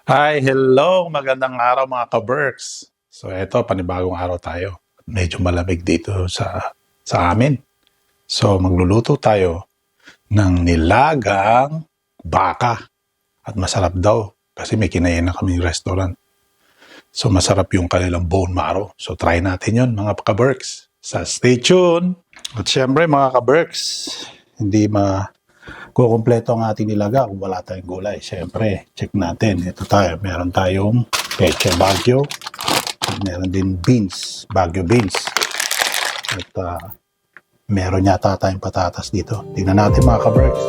Hi, hello! Magandang araw mga ka-Berks. So eto, panibagong araw tayo. Medyo malamig dito sa amin. So magluluto tayo ng nilagang baka. At masarap daw kasi may kinain na kaming restaurant. So masarap yung kanilang bone marrow. So try natin yon mga ka-Berks. So stay tuned! At syempre mga ka-Berks, hindi kukumpleto ang ating nilaga kung wala tayong gulay. Siyempre, check natin. Ito tayo. Meron tayong peche bagyo. Meron din beans. Bagyo beans. At meron yata tayong patatas dito. Tingnan natin mga ka-Berks.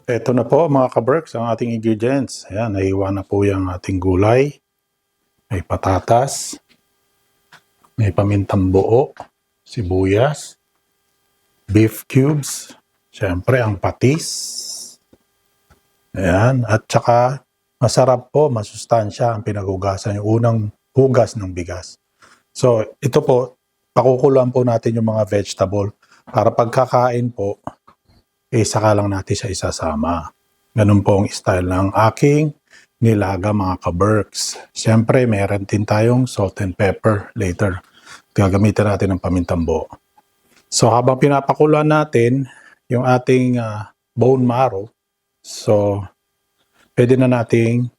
Ito na po mga ka-Berks ang ating ingredients. Ayan, nahiwa na po yung ating gulay. May patatas. May pamintang buo. Sibuyas. Beef cubes. Siyempre ang patis. Ayan, at saka masarap po, masustansya ang pinaghugasan. Yung unang hugas ng bigas. So ito po, pakukuluan po natin yung mga vegetable para pagkakain po, saka lang natin siya isasama. Ganun po ang style ng aking nilaga mga ka-Berks. Siyempre, meron din tayong salt and pepper later. Gagamitin natin ng pamintang buo. So, habang pinapakuluan natin yung ating bone marrow, so, pwede na nating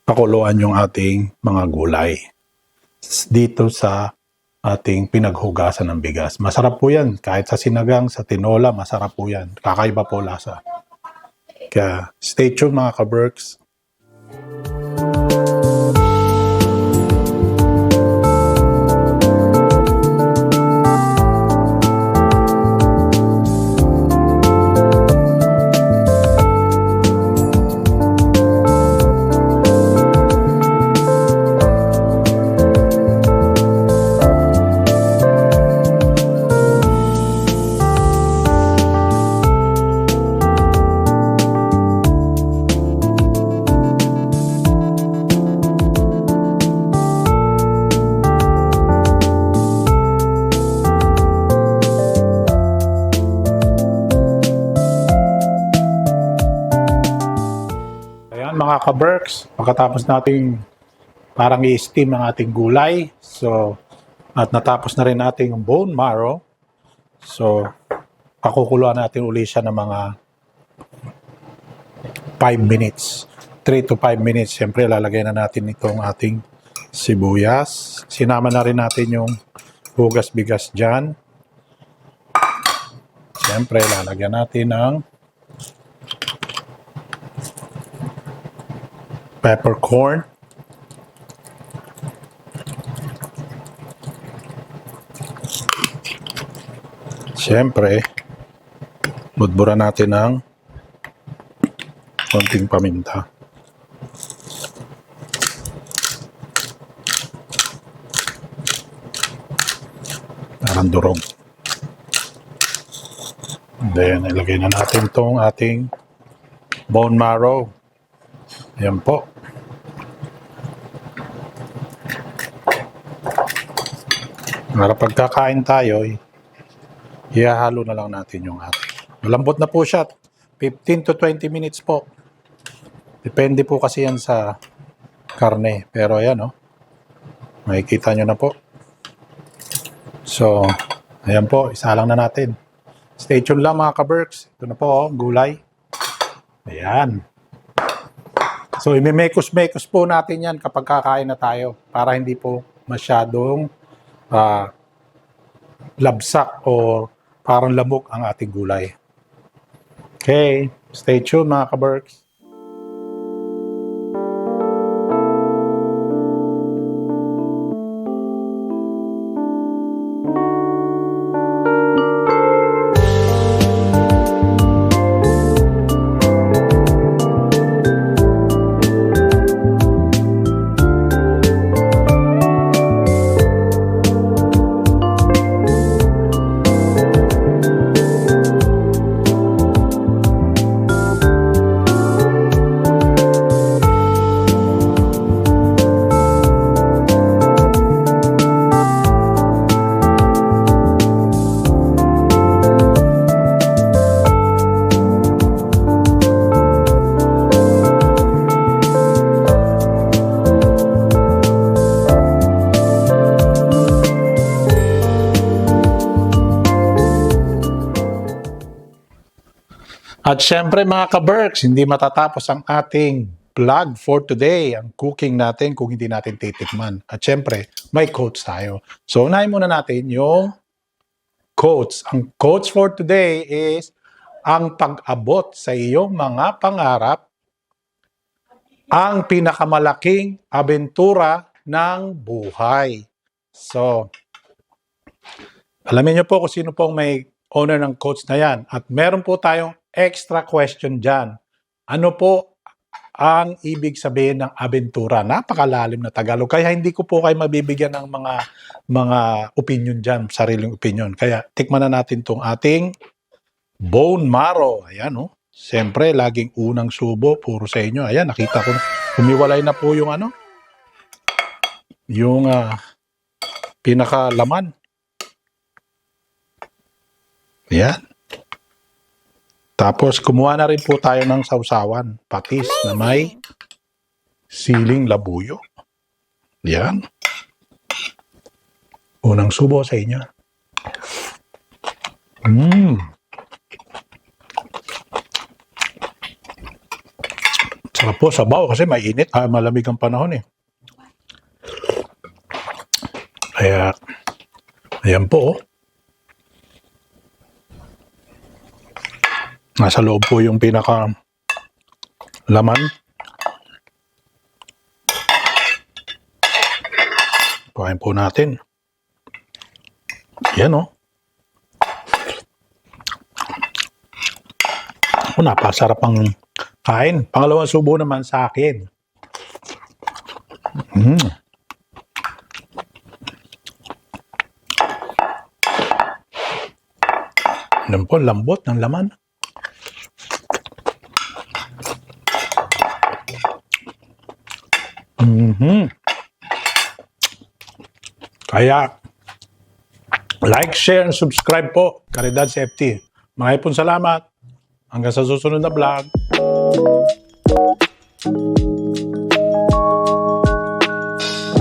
pakuluan yung ating mga gulay dito sa ating pinaghugasan ng bigas. Masarap po yan. Kahit sa sinagang, sa tinola, masarap po yan. Kakaiba po lasa. Kaya stay tuned mga ka-Berks. Mga ka-Berks, pagkatapos nating parang i-steam ang ating gulay, so at natapos na rin natin yung bone marrow, so pakukuluan natin uli siya ng mga 5 minutes, 3 to 5 minutes. Siyempre lalagay na natin itong ating sibuyas, sinama na rin natin yung hugas bigas dyan. Siyempre lalagyan natin ng peppercorn. Siyempre, budburan natin ng konting paminta. Parang durog. Then, ilagay na natin itong ating bone marrow. Ayan po. Para pagkakain tayo, ihahalo na lang natin yung ating. Malambot na po siya. 15 to 20 minutes po. Depende po kasi yan sa karne. Pero ayan, oh. Makikita nyo na po. So, ayan po. Isa lang na natin. Stay tuned lang mga ka-Berks. Ito na po, oh, gulay. Ayan. So, imimekos-mekos po natin yan kapag kakain na tayo para hindi po masyadong labsak o parang lamok ang ating gulay. Okay, stay tuned mga ka-Berks. At syempre mga ka-Berks, hindi matatapos ang ating vlog for today, ang cooking natin kung hindi natin titikman. At syempre, may quotes tayo. So unahin muna natin yung quotes. Ang quotes for today is, ang pag-abot sa iyong mga pangarap, ang pinakamalaking abentura ng buhay. So, alamin niyo po kung sino pong may owner ng quotes na yan. At meron po tayong extra question dyan. Ano po ang ibig sabihin ng abentura? Napakalalim na Tagalog. Kaya hindi ko po kayo mabibigyan ng mga opinion dyan, sariling opinion. Kaya tikman na natin tong ating bone marrow. Ayan, oh. Siyempre, laging unang subo, puro sa inyo. Ayan, nakita ko, humiwalay na po yung yung pinakalaman. Ayan. Tapos, kumuha na rin po tayo ng sausawan, patis na may siling labuyo. Yan. Unang subo sa inyo. Sarap po, sabaw kasi mainit. Malamig ang panahon eh. Kaya, ayan po. Nasa loob po yung pinaka laman. Kuhain po natin. Yan, oh. Napasarap ang kain. Pangalawang subo naman sa akin. Yan po, lambot ng laman. Kaya, like, share, and subscribe po. Caridad FT. Mga ipon salamat. Hanggang sa susunod na vlog.